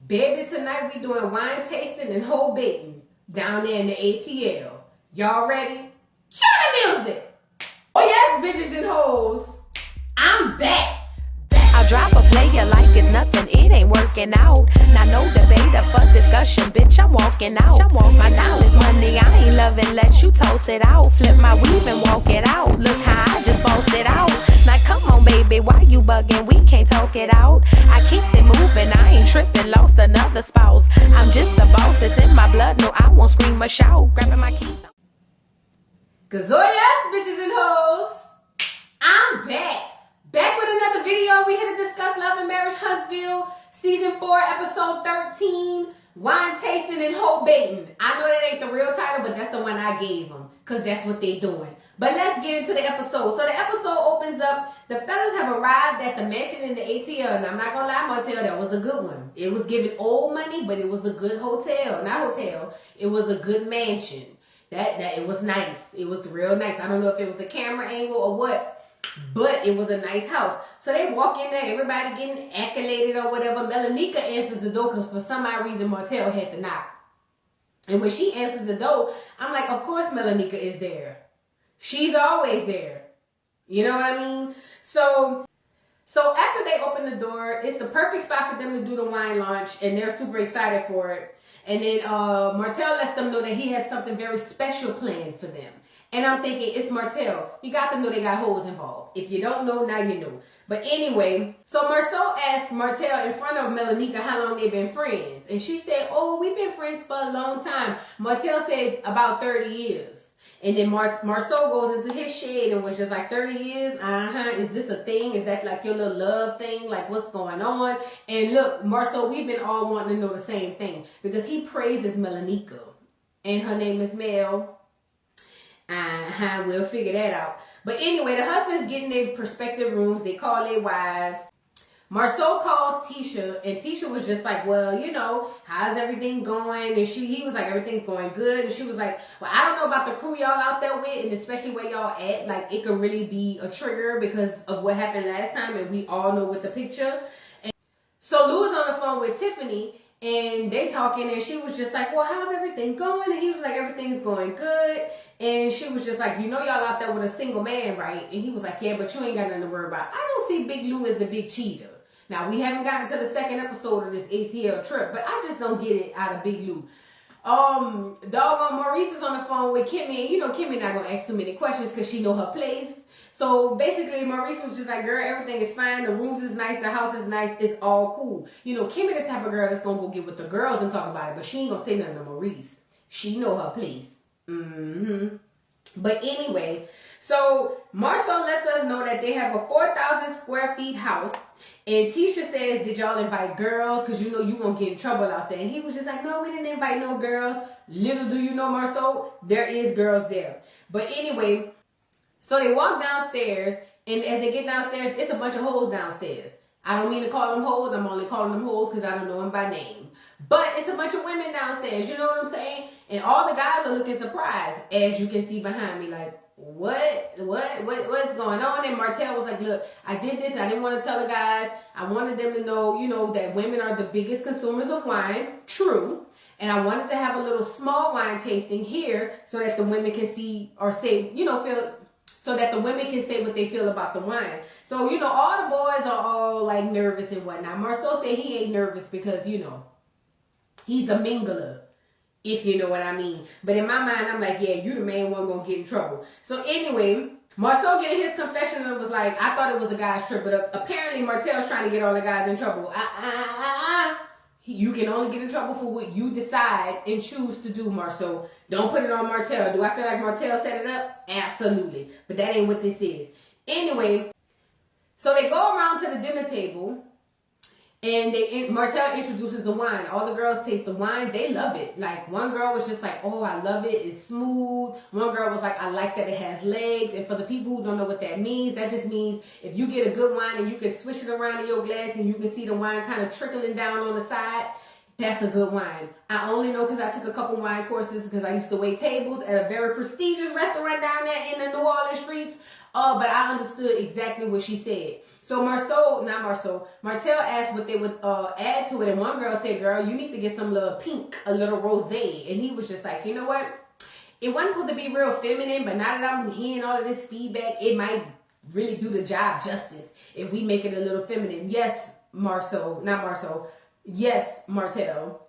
Baby, tonight we doing wine tasting and whole baiting down there in the ATL. Y'all ready? Cue the music! Oh yes, bitches and hoes. I'm back. I drop a player like it's nothing, it ain't working out. Now no debate or fuck discussion, bitch, I'm walking out. My time is money, I ain't loving, let you toast it out. Flip my weave and walk it out, look how I just bossed it out. Now come on baby, why you bugging, we can't talk it out. I keeps it moving, I ain't tripping, lost another spouse. I'm just a boss, it's in my blood, no I won't scream or shout. Grabbing my keys. Cause oh yes, bitches and hoes, I'm back. Back with another video. We here to discuss Love and Marriage Huntsville, Season 4, Episode 13, Wine Tasting and Hoe Baiting. I know that ain't the real title, but that's the one I gave them, because that's what they doing. But let's get into the episode. So the episode opens up. The fellas have arrived at the mansion in the ATL, and I'm not going to lie, Martell, that was a good one. It was giving old money, but it was a good hotel. Not hotel. It was a good mansion. That it was nice. It was real nice. I don't know if it was the camera angle or what, but it was a nice house. So they walk in there, everybody getting accoladed or whatever. Melanika answers the door because for some odd reason Martell had to knock. And when she answers the door, I'm like, of course Melanika is there. She's always there. You know what I mean? So after they open the door, it's the perfect spot for them to do the wine launch, and they're super excited for it. And then Martell lets them know that he has something very special planned for them. And I'm thinking, it's Martell. You got to know they got hoes involved. If you don't know, now you know. But anyway, so Marceau asked Martell in front of Melanika how long they've been friends. And she said, oh, we've been friends for a long time. Martell said about 30 years. And then Marceau goes into his shade and was just like, 30 years? Is this a thing? Is that like your little love thing? Like, what's going on? And look, Marceau, we've been all wanting to know the same thing. Because he praises Melanika. And her name is Mel. We'll figure that out. But anyway, the husbands get in their prospective rooms. They call their wives. Marceau calls Tisha, and Tisha was just like, well, you know, how's everything going? And he was like, everything's going good. And she was like, well, I don't know about the crew y'all out there with, and especially where y'all at. Like, it could really be a trigger because of what happened last time, and we all know with the picture. And so Lou is on the phone with Tiffany, and they talking, and she was just like, well, how's everything going? And he was like, everything's going good. And she was just like, you know y'all out there with a single man, right? And he was like, yeah, but you ain't got nothing to worry about. I don't see Big Lou as the big cheater. Now, we haven't gotten to the second episode of this ATL trip, but I just don't get it out of Big Lou. Doggone Maurice is on the phone with Kimmy, and you know Kimmy not going to ask too many questions because she know her place. So basically, Maurice was just like, girl, everything is fine. The rooms is nice. The house is nice. It's all cool. You know, Kimmy the type of girl that's going to go get with the girls and talk about it, but she ain't going to say nothing to Maurice. She know her place. But anyway, so Marceau lets us know that they have a 4,000 square feet house. And Tisha says, did y'all invite girls? Because you know you going to get in trouble out there. And he was just like, no, we didn't invite no girls. Little do you know, Marceau, there is girls there. But anyway, so they walk downstairs. And as they get downstairs, it's a bunch of hoes downstairs. I don't mean to call them hoes. I'm only calling them hoes because I don't know them by name. But it's a bunch of women downstairs. You know what I'm saying? And all the guys are looking surprised, as you can see behind me. Like, what's going on? And Martell was like, look, I did this. I didn't want to tell the guys. I wanted them to know, you know, that women are the biggest consumers of wine. True. And I wanted to have a little small wine tasting here so that the women can see or say, you know, so that the women can say what they feel about the wine. So, you know, all the boys are all like nervous and whatnot. Marceau said he ain't nervous because, you know, he's a mingler, if you know what I mean. But in my mind, I'm like, yeah, you the main one gonna get in trouble. So anyway, Marceau getting his confession and was like, I thought it was a guy's trip, but apparently Martell's trying to get all the guys in trouble. You can only get in trouble for what you decide and choose to do, Marceau. Don't put it on Martell. Do I feel like Martell set it up? Absolutely. But that ain't what this is. Anyway, so they go around to the dinner table. And Martell introduces the wine. All the girls taste the wine. They love it. Like, one girl was just like, oh, I love it. It's smooth. One girl was like, I like that it has legs. And for the people who don't know what that means, that just means if you get a good wine and you can swish it around in your glass and you can see the wine kind of trickling down on the side, That's a good wine. I only know because I took a couple wine courses because I used to wait tables at a very prestigious restaurant down there in the New Orleans streets. But I understood exactly what she said. So Martell asked what they would add to it. And one girl said, girl, you need to get some little pink, a little rosé. And he was just like, you know what? It wasn't supposed to be real feminine, but now that I'm hearing all of this feedback, it might really do the job justice if we make it a little feminine. Yes, Yes, Martell.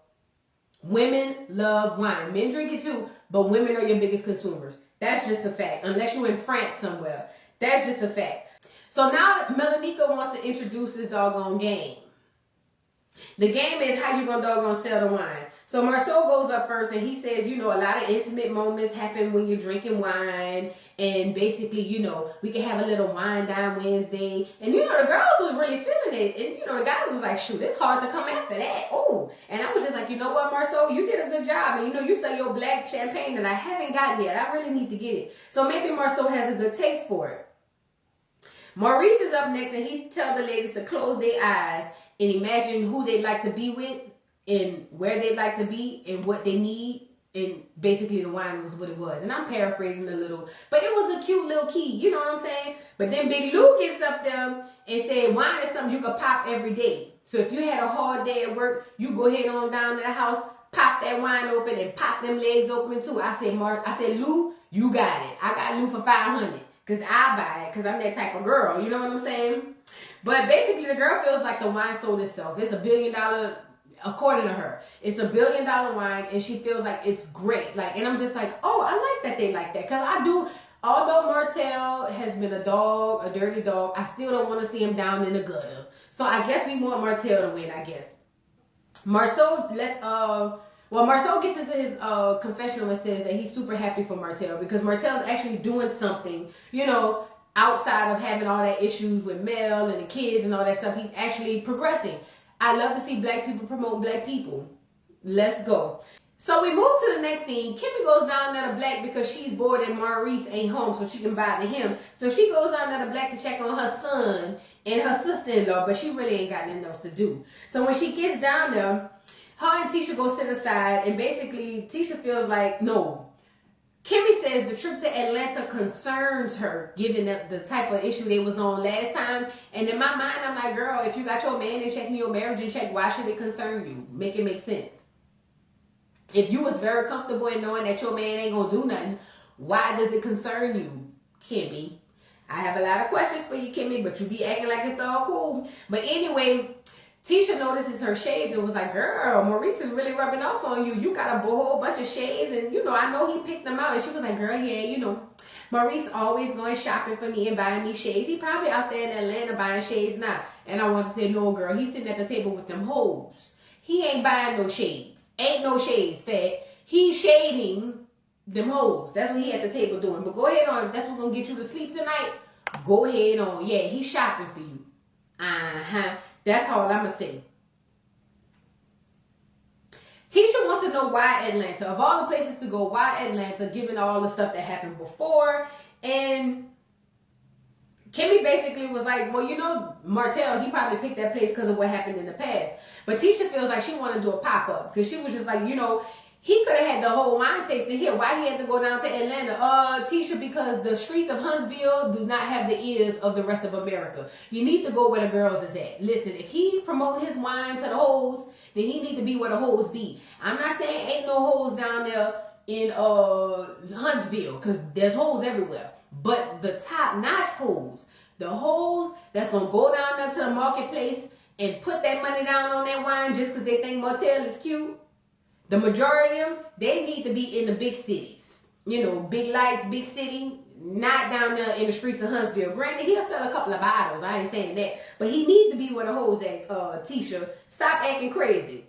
Women love wine. Men drink it too, but women are your biggest consumers. That's just a fact. Unless you're in France somewhere. That's just a fact. So now Melanika wants to introduce this doggone game. The game is how you gonna doggone sell the wine. So Marceau goes up first and he says, you know, a lot of intimate moments happen when you're drinking wine. And basically, you know, we can have a little wine down Wednesday. And, you know, the girls was really feeling it. And, you know, the guys was like, shoot, it's hard to come after that. Oh, and I was just like, you know what, Marceau, you did a good job. And, you know, you sell your black champagne that I haven't gotten yet. I really need to get it. So maybe Marceau has a good taste for it. Maurice is up next and he tells the ladies to close their eyes and imagine who they'd like to be with and where they'd like to be and what they need. And basically the wine was what it was. And I'm paraphrasing a little, but it was a cute little key. You know what I'm saying? But then Big Lou gets up there and said, wine is something you can pop every day. So if you had a hard day at work, you go ahead on down to the house, pop that wine open and pop them legs open too. I said, Lou, you got it. I got Lou for $500 because I buy it because I'm that type of girl. You know what I'm saying? But basically the girl feels like the wine sold itself. It's $1 billion. According to her, it's $1 billion wine, and she feels like it's great. Like, and I'm just like, oh, I like that they like that, because I do. Although Martell has been a dog, a dirty dog, I still don't want to see him down in the gutter. So I guess we want Martell to win. I guess Marceau. Marceau gets into his confessional and says that he's super happy for Martell because Martell's actually doing something, you know, outside of having all that issues with Mel and the kids and all that stuff. He's actually progressing. I love to see black people promote black people. Let's go. So we move to the next scene. Kimmy goes down there to Black because she's bored and Maurice ain't home, so she can bother him. So she goes down there to Black to check on her son and her sister-in-law, but she really ain't got nothing else to do. So when she gets down there, her and Tisha go sit aside, and basically Tisha feels like, no. Kimmy says the trip to Atlanta concerns her, given the type of issue they was on last time. And in my mind, I'm like, girl, if you got your man and checking your marriage in check, why should it concern you? Make it make sense. If you was very comfortable in knowing that your man ain't gonna do nothing, why does it concern you, Kimmy? I have a lot of questions for you, Kimmy, but you be acting like it's all cool. But anyway, Tisha notices her shades and was like, girl, Maurice is really rubbing off on you. You got a whole bunch of shades. And, you know, I know he picked them out. And she was like, girl, yeah, you know, Maurice always going shopping for me and buying me shades. He probably out there in Atlanta buying shades now. And I want to say, no, girl, he's sitting at the table with them hoes. He ain't buying no shades. Ain't no shades, fat. He's shading them hoes. That's what he at the table doing. But go ahead on. That's what's going to get you to sleep tonight. Go ahead on. Yeah, he's shopping for you. Uh-huh. That's all I'm going to say. Tisha wants to know why Atlanta. Of all the places to go, why Atlanta, given all the stuff that happened before. And Kimmy basically was like, well, you know, Martell, he probably picked that place because of what happened in the past. But Tisha feels like she wanted to do a pop-up because she was just like, you know, he could have had the whole wine tasting here. Why he had to go down to Atlanta? Tisha, because the streets of Huntsville do not have the ears of the rest of America. You need to go where the girls is at. Listen, if he's promoting his wine to the hoes, then he need to be where the hoes be. I'm not saying ain't no hoes down there in Huntsville, because there's hoes everywhere. But the top-notch hoes, the hoes that's going to go down there to the marketplace and put that money down on that wine just because they think Martell is cute, the majority of them, they need to be in the big cities. You know, big lights, big city, not down there in the streets of Huntsville. Granted, he'll sell a couple of bottles. I ain't saying that. But he needs to be where the hoes at, Tisha. Stop acting crazy.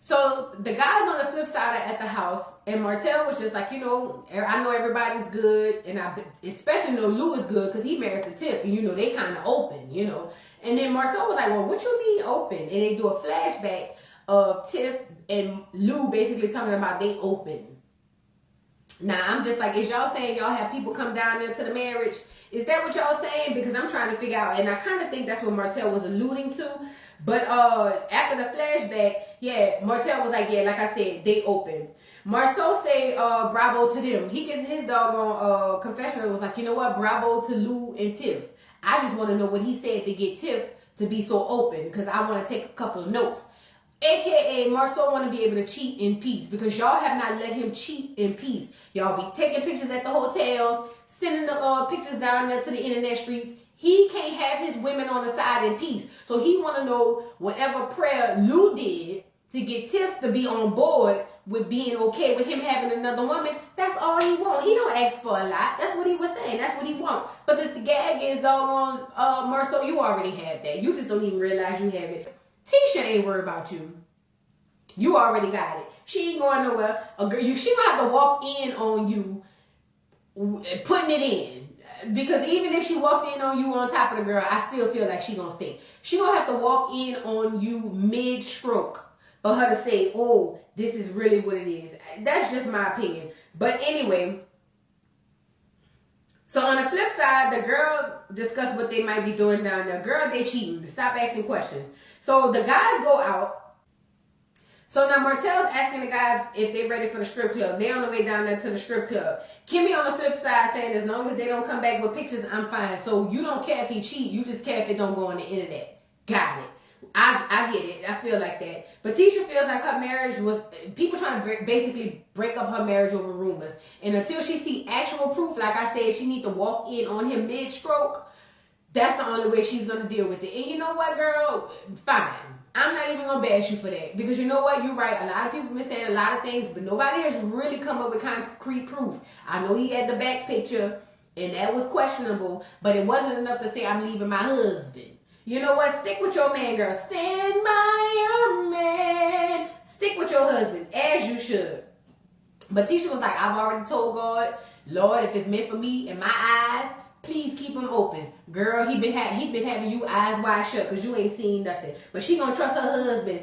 So the guys on the flip side are at the house, and Martell was just like, you know, I know everybody's good, and I especially know Lou is good because he married to Tiff, and you know, they kind of open, you know. And then Marcel was like, well, what you mean open? And they do a flashback of Tiff and Lou basically talking about they open. Now, I'm just like, is y'all saying y'all have people come down there to the marriage? Is that what y'all saying? Because I'm trying to figure out, and I kind of think that's what Martell was alluding to. But after the flashback, yeah, Martell was like, yeah, like I said, they open. Marceau say bravo to them. He gets his doggone confessional. It was like, you know what, bravo to Lou and Tiff. I just want to know what he said to get Tiff to be so open, because I want to take a couple of notes. AKA Marceau want to be able to cheat in peace, because y'all have not let him cheat in peace. Y'all be taking pictures at the hotels, sending the pictures down there to the internet streets. He can't have his women on the side in peace. So he want to know whatever prayer Lou did to get Tiff to be on board with being okay with him having another woman. That's all he want. He don't ask for a lot. That's what he was saying. That's what he want. But the gag is, doggone, Marceau, you already have that. You just don't even realize you have it. Tisha ain't worried about you. You already got it. She ain't going nowhere. She gonna have to walk in on you, putting it in. Because even if she walked in on you on top of the girl, I still feel like she gonna stay. She gonna have to walk in on you mid-stroke for her to say, oh, this is really what it is. That's just my opinion. But anyway, so on the flip side, the girls discuss what they might be doing down there. Girl, they cheating. Stop asking questions. So the guys go out. So now Martell's asking the guys if they're ready for the strip club. They're on the way down there to the strip club. Kimmy on the flip side saying, as long as they don't come back with pictures, I'm fine. So you don't care if he cheat. You just care if it don't go on the internet. Got it. I get it. I feel like that. But Tisha feels like her marriage was, people trying to basically break up her marriage over rumors. And until she see actual proof, like I said, she need to walk in on him mid-stroke. That's the only way she's going to deal with it. And you know what, girl? Fine. I'm not even going to bash you for that. Because you know what? You're right. A lot of people have been saying a lot of things, but nobody has really come up with concrete proof. I know he had the back picture, and that was questionable, but it wasn't enough to say I'm leaving my husband. You know what? Stick with your man, girl. Stand by your man. Stick with your husband, as you should. But Tisha was like, I've already told God, Lord, if it's meant for me in my eyes, please keep him open. Girl, he been having you eyes wide shut because you ain't seen nothing. But she gonna trust her husband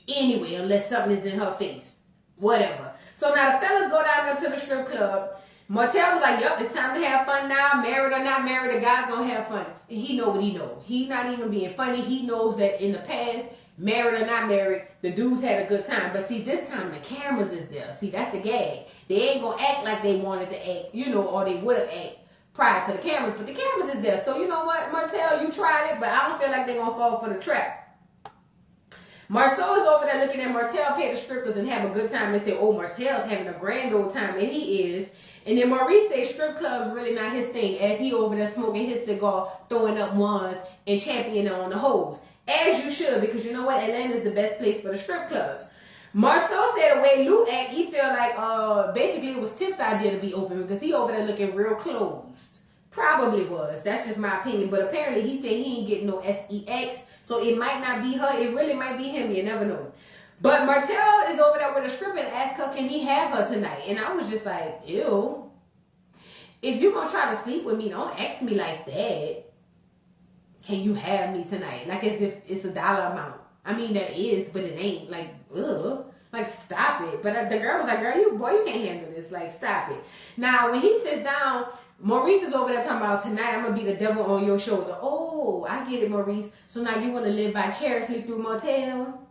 anyway unless something is in her face. Whatever. So now the fellas go down there to the strip club. Martell was like, yup, it's time to have fun now. Married or not married, the guy's gonna have fun. And he know what he knows. He not even being funny. He knows that in the past, married or not married, the dudes had a good time. But see, this time the cameras is there. See, that's the gag. They ain't gonna act like they wanted to act, or they would have acted prior to the cameras. But the cameras is there. So you know what, Martell, you tried it, but I don't feel like they're gonna fall for the trap. Marceau is over there looking at Martell pay the strippers and have a good time and say, oh, Martell's having a grand old time, and he is. And then Maurice says strip club's really not his thing, as he over there smoking his cigar, throwing up ones, and championing on the hoes. As you should, because you know what? Atlanta's the best place for the strip clubs. Marceau said the way Lou act, he feel like basically it was Tiff's idea to be open because he over there looking real closed. Probably was. That's just my opinion. But apparently he said he ain't getting no sex. So it might not be her. It really might be him. You never know. But Martell is over there with a stripper and asked her, can he have her tonight? And I was just like, ew. If you're going to try to sleep with me, don't ask me like that. Can you have me tonight? Like as if it's a dollar amount. I mean, that is, but it ain't. Like, ugh. Like, stop it. But the girl was like, girl, you can't handle this. Like, stop it. Now, when he sits down, Maurice is over there talking about, tonight I'm going to be the devil on your shoulder. Oh, I get it, Maurice. So now you want to live vicariously through Martell?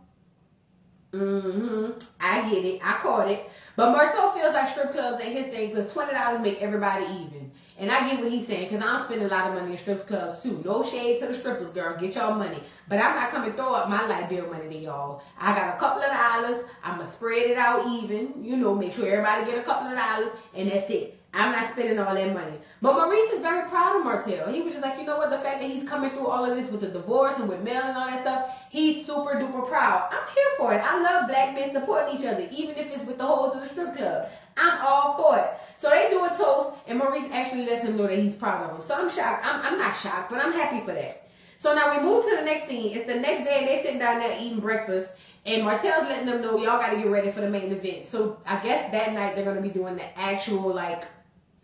I get it. I caught it. But Marceau feels like strip clubs ain't his thing because $20 make everybody even. And I get what he's saying because I'm spending a lot of money in strip clubs too. No shade to the strippers, girl. Get y'all money. But I'm not coming to throw up my light bill money to y'all. I got a couple of dollars. I'm going to spread it out even. Make sure everybody get a couple of dollars. And that's it. I'm not spending all that money. But Maurice is very proud of Martell. He was just like, you know what? The fact that he's coming through all of this with the divorce and with Mel and all that stuff, he's super duper proud. I'm here for it. I love black men supporting each other, even if it's with the hoes of the strip club. I'm all for it. So they do a toast, and Maurice actually lets him know that he's proud of him. So I'm shocked. I'm not shocked, but I'm happy for that. So now we move to the next scene. It's the next day, and they sitting down there eating breakfast. And Martell's letting them know, y'all got to get ready for the main event. So I guess that night they're going to be doing the actual,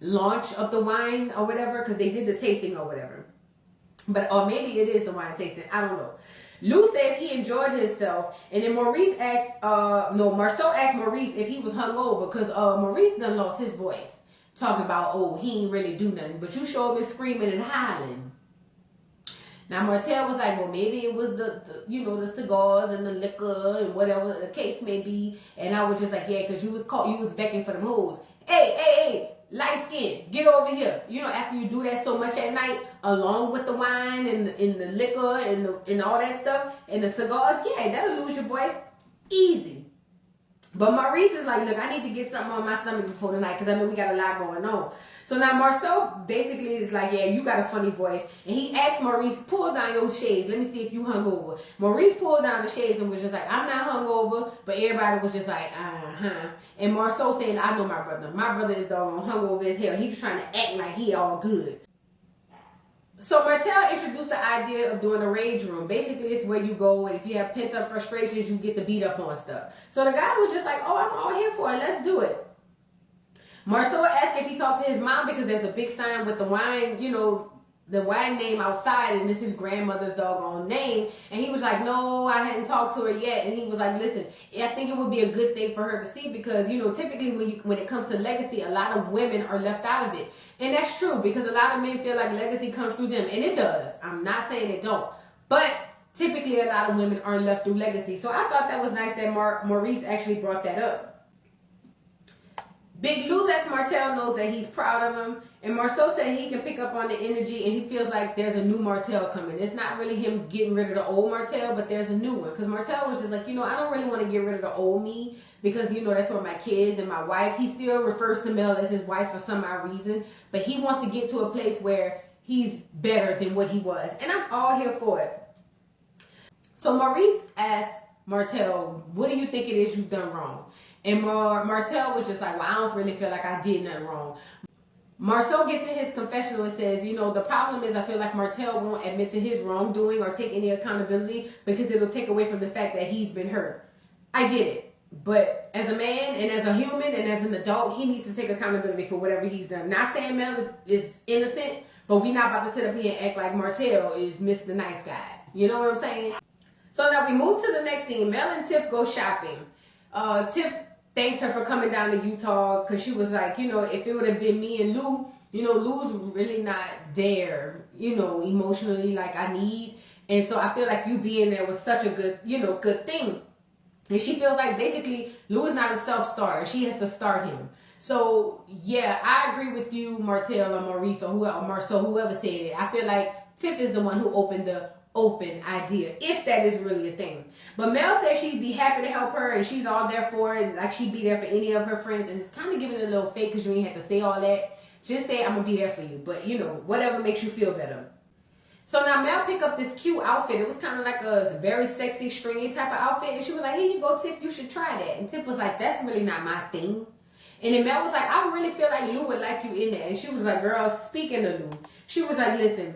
launch of the wine or whatever, because they did the tasting or whatever. Or maybe it is the wine tasting. I don't know. Lou says he enjoyed himself, and then Marceau asked Maurice if he was hungover, because Maurice done lost his voice, talking about, oh, he ain't really do nothing, but you sure been screaming and hollering. Now Martell was like, well, maybe it was the the cigars and the liquor and whatever the case may be. And I was just like, yeah, because you was begging for them hoes. Hey, light skin, get over here. After you do that so much at night, along with the wine and the liquor and all that stuff and the cigars, yeah, that'll lose your voice easy. But Maurice is like, look, I need to get something on my stomach before the night because I know we got a lot going on. So now Marcel basically is like, yeah, you got a funny voice. And he asked Maurice, pull down your shades. Let me see if you hungover. Maurice pulled down the shades and was just like, I'm not hungover. But everybody was just like, uh-huh. And Marcel saying, I know my brother. My brother is doggone hungover as hell. He's just trying to act like he all good. So Martell introduced the idea of doing a rage room. Basically, it's where you go, and if you have pent-up frustrations, you get to beat up on stuff. So the guys was just like, oh, I'm all here for it. Let's do it. Marceau asked if he talked to his mom because there's a big sign with the wine, the wine name outside, and this is his grandmother's doggone name. And he was like, no, I hadn't talked to her yet. And he was like, listen, I think it would be a good thing for her to see because, typically when it comes to legacy, a lot of women are left out of it. And that's true because a lot of men feel like legacy comes through them. And it does. I'm not saying it don't. But typically a lot of women aren't left through legacy. So I thought that was nice that Maurice actually brought that up. Big Lou lets Martell knows that he's proud of him. And Marceau said he can pick up on the energy and he feels like there's a new Martell coming. It's not really him getting rid of the old Martell, but there's a new one. Because Martell was just like, I don't really want to get rid of the old me because, that's where my kids and my wife. He still refers to Mel as his wife for some odd reason. But he wants to get to a place where he's better than what he was. And I'm all here for it. So Maurice asked Martell, what do you think it is you've done wrong? And Martell was just like, well, I don't really feel like I did nothing wrong. Marceau gets in his confessional and says, the problem is I feel like Martell won't admit to his wrongdoing or take any accountability because it'll take away from the fact that he's been hurt. I get it. But as a man and as a human and as an adult, he needs to take accountability for whatever he's done. Not saying Mel is innocent, but we're not about to sit up here and act like Martell is Mr. Nice Guy. You know what I'm saying? So now we move to the next scene. Mel and Tiff go shopping. Tiff thanks her for coming down to Utah because she was like, if it would have been me and Lou, Lou's really not there, emotionally like I need. And so I feel like you being there was such a good, good thing. And she feels like basically Lou is not a self-starter. She has to start him. So, yeah, I agree with you, Martell or Maurice or whoever said it. I feel like Tiff is the one who opened the open idea, if that is really a thing. But Mel says she'd be happy to help her and she's all there for it, like she'd be there for any of her friends, and it's kind of giving it a little fake because you ain't have to say all that. Just say I'm gonna be there for you, but whatever makes you feel better. So now Mel picked up this cute outfit. It was kind of like a very sexy stringy type of outfit, and she was like, here you go, Tiff, you should try that. And Tiff was like, that's really not my thing. And then Mel was like, I really feel like Lou would like you in there. And she was like, girl, speaking of Lou, she was like, listen,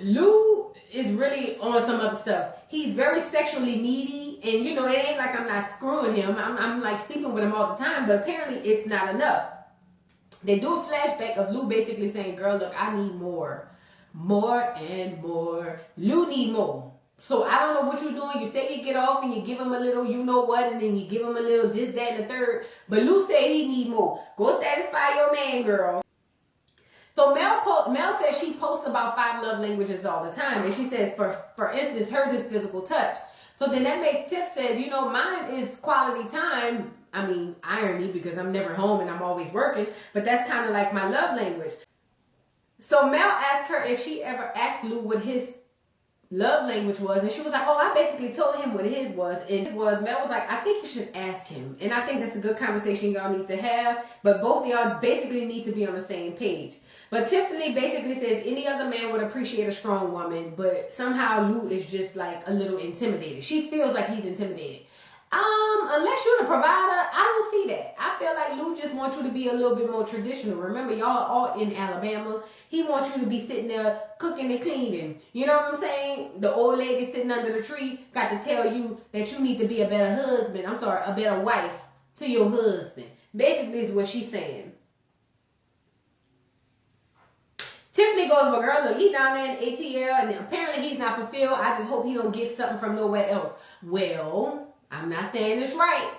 Lou is really on some other stuff. He's very sexually needy, and it ain't like I'm not screwing him. I'm like sleeping with him all the time, but apparently it's not enough. They do a flashback of Lou basically saying, girl, look, I need more and more. Lou need more. So I don't know what you're doing. You say you get off and you give him a little and then you give him a little this, that, and the third. But Lou said he need more. Go satisfy your man, girl. So Mel says she posts about 5 love languages all the time. And she says, for instance, hers is physical touch. So then that makes Tiff says, mine is quality time. I mean, irony because I'm never home and I'm always working. But that's kind of like my love language. So Mel asked her if she ever asked Lou what his love language was, and she was like, oh, I basically told him what his was, and Mel was like, I think you should ask him. And I think that's a good conversation y'all need to have, but both of y'all basically need to be on the same page. But Tiffany basically says any other man would appreciate a strong woman, but somehow Lou is just like a little intimidated. She feels like he's intimidated. Unless you're the provider, I don't see that. I feel like Lou just wants you to be a little bit more traditional. Remember, y'all all in Alabama. He wants you to be sitting there cooking and cleaning. You know what I'm saying? The old lady sitting under the tree got to tell you that you need to be a better husband. A better wife to your husband. Basically is what she's saying. Tiffany goes, well, girl, look, he down there in ATL, and apparently he's not fulfilled. I just hope he don't get something from nowhere else. Well, I'm not saying it's right,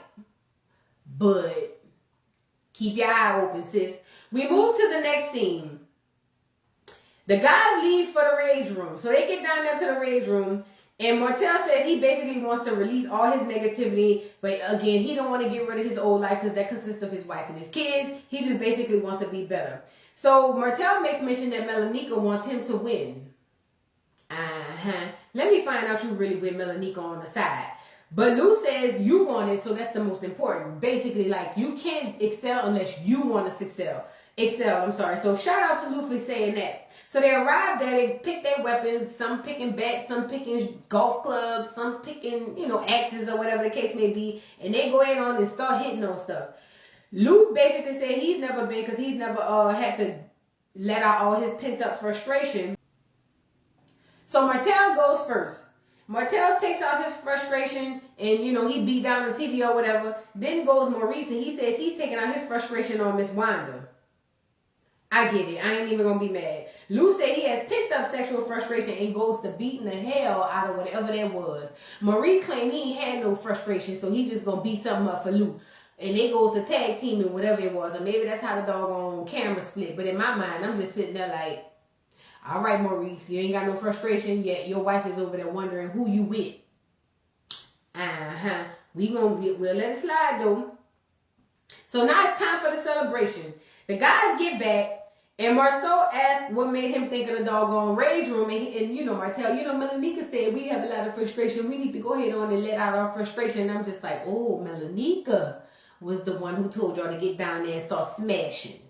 but keep your eye open, sis. We move to the next scene. The guys leave for the rage room. So they get down there to the rage room. And Martell says he basically wants to release all his negativity. But again, he don't want to get rid of his old life because that consists of his wife and his kids. He just basically wants to be better. So Martell makes mention that Melanika wants him to win. Let me find out you really with Melanika on the side. But Lou says you want it, so that's the most important. Basically, like, you can't excel unless you want to excel. So shout out to Lou for saying that. So they arrived there, they picked their weapons, some picking bats, some picking golf clubs, some picking, axes or whatever the case may be. And they go in on and start hitting on stuff. Lou basically said he's never been, because he's never had to let out all his pent up frustration. So Martell goes first. Martell takes out his frustration and, he beat down the TV or whatever. Then goes Maurice and he says he's taking out his frustration on Miss Wanda. I get it. I ain't even going to be mad. Lou said he has pent up sexual frustration and goes to beating the hell out of whatever that was. Maurice claimed he ain't had no frustration, so he just going to beat something up for Lou. And they goes to tag team and whatever it was. Or maybe that's how the doggone camera split. But in my mind, I'm just sitting there like, all right, Maurice, you ain't got no frustration yet. Your wife is over there wondering who you with. We'll let it slide though. So now it's time for the celebration. The guys get back, and Marceau asks what made him think of the doggone rage room. And Martell, Melanika said we have a lot of frustration. We need to go ahead on and let out our frustration. And I'm just like, oh, Melanika was the one who told y'all to get down there and start smashing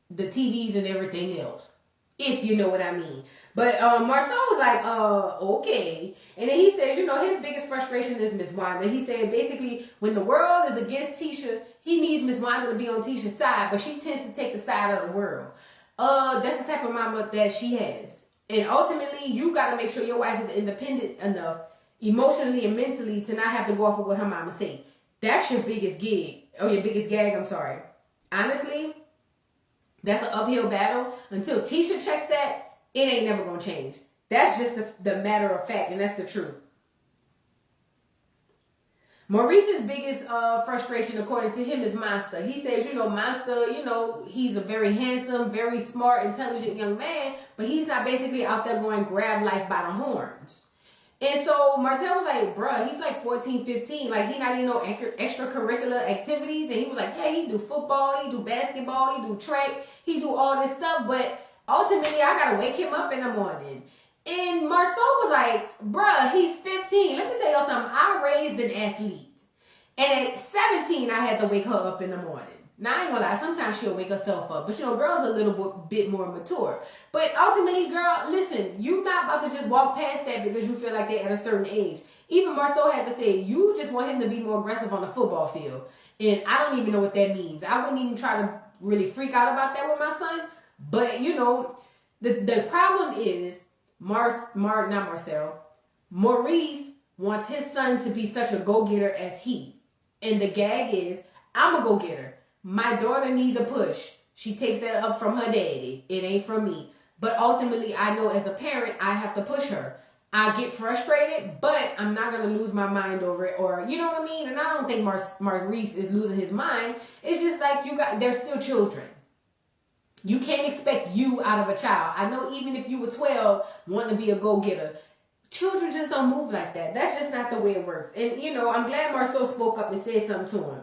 the TVs and everything else, if you know what I mean. But Marceau was like, okay. And then he says, his biggest frustration is Miss Wanda. He said basically when the world is against Tisha, he needs Miss Wanda to be on Tisha's side, but she tends to take the side of the world. That's the type of mama that she has. And ultimately, you got to make sure your wife is independent enough, emotionally and mentally, to not have to go off of what her mama say. That's your biggest gag, I'm sorry. Honestly, that's an uphill battle. Until Tisha checks that, it ain't never going to change. That's just the matter of fact, and that's the truth. Maurice's biggest frustration, according to him, is Monster. He says, Monster, he's a very handsome, very smart, intelligent young man, but he's not basically out there going grab life by the horns. And so Martell was like, bruh, he's like 14, 15. Like, he not in no extracurricular activities. And he was like, yeah, he do football, he do basketball, he do track, he do all this stuff. But ultimately, I got to wake him up in the morning. And Marceau was like, bruh, he's 15. Let me tell y'all something. I raised an athlete. And at 17, I had to wake her up in the morning. Now, I ain't gonna lie. Sometimes she'll wake herself up. But, girls are a little bit more mature. But ultimately, girl, listen, you're not about to just walk past that because you feel like they're at a certain age. Even Marceau had to say, you just want him to be more aggressive on the football field. And I don't even know what that means. I wouldn't even try to really freak out about that with my son. But, the problem is, Maurice wants his son to be such a go-getter as he. And the gag is, I'm a go-getter. My daughter needs a push. She takes that up from her daddy. It ain't from me. But ultimately, I know as a parent, I have to push her. I get frustrated, but I'm not going to lose my mind over it. Or, you know what I mean? And I don't think Maurice is losing his mind. It's just like they're still children. You can't expect you out of a child. I know even if you were 12, wanting to be a go-getter, children just don't move like that. That's just not the way it works. And, I'm glad Marceau spoke up and said something to him.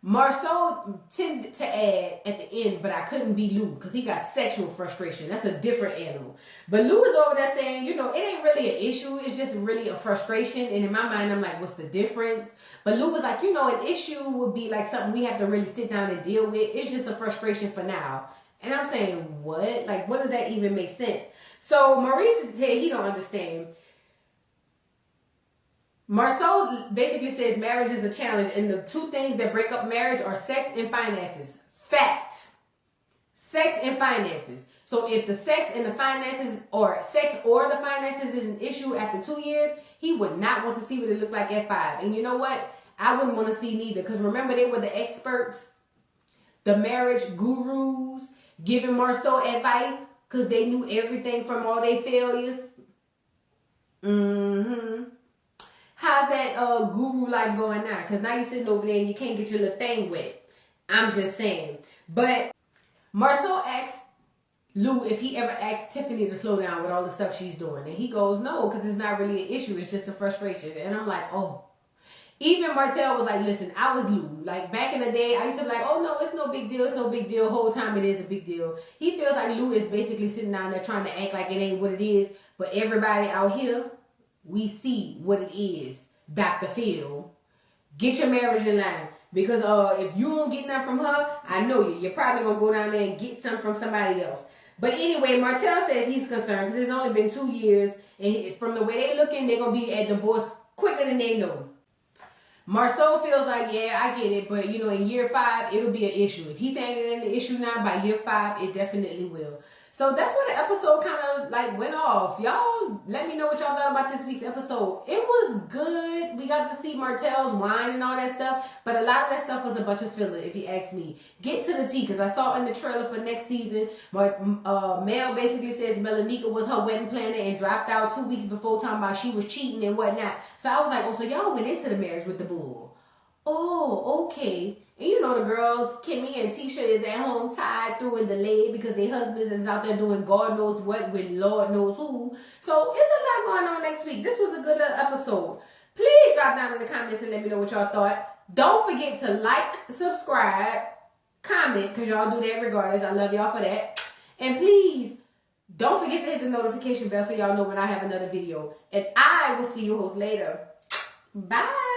Marceau tended to add at the end, but I couldn't be Lou because he got sexual frustration. That's a different animal. But Lou is over there saying, it ain't really an issue. It's just really a frustration. And in my mind, I'm like, what's the difference? But Lou was like, an issue would be like something we have to really sit down and deal with. It's just a frustration for now. And I'm saying, what? Like, what does that even make sense? So Maurice said he don't understand. Marceau basically says marriage is a challenge, and the two things that break up marriage are sex and finances. Fact. Sex and finances. So if the sex and the finances, or sex or the finances is an issue after 2 years, he would not want to see what it looked like at 5. And you know what? I wouldn't want to see neither, because remember, they were the experts, the marriage gurus, giving Marceau advice, because they knew everything from all their failures. How's that guru life going now? Because now you're sitting over there and you can't get your little thing wet. I'm just saying. But Marcel asks Lou if he ever asked Tiffany to slow down with all the stuff she's doing. And he goes, no, because it's not really an issue. It's just a frustration. And I'm like, oh. Even Martell was like, listen, I was Lou. Like, back in the day, I used to be like, oh, no, it's no big deal. It's no big deal. Whole time it is a big deal. He feels like Lou is basically sitting down there trying to act like it ain't what it is. But everybody out here, we see what it is. Dr. Phil, get your marriage in line. Because if you don't get nothing from her, I know you. You're probably going to go down there and get some from somebody else. But anyway, Martell says he's concerned because it's only been 2 years. And from the way they looking, they're going to be at divorce quicker than they know. Marceau feels like, yeah, I get it. But, you know, in year 5, it'll be an issue. If he's saying it ain't an issue now, by year 5, it definitely will. So that's where the episode kind of like went off. Y'all let me know what y'all thought about this week's episode. It was good. We got to see Martell's wine and all that stuff. But a lot of that stuff was a bunch of filler, if you ask me. Get to the tea, because I saw in the trailer for next season, Mel basically says Melanika was her wedding planner and dropped out 2 weeks before, talking about she was cheating and whatnot. So I was like, oh, so y'all went into the marriage with the bull. Oh, okay. And you know the girls, Kimmy and Tisha, is at home tied through and delayed because their husbands is out there doing God knows what with Lord knows who. So it's a lot going on next week. This was a good episode. Please drop down in the comments and let me know what y'all thought. Don't forget to like, subscribe, comment, because y'all do that regardless. I love y'all for that. And please, don't forget to hit the notification bell so y'all know when I have another video. And I will see you hoes later. Bye.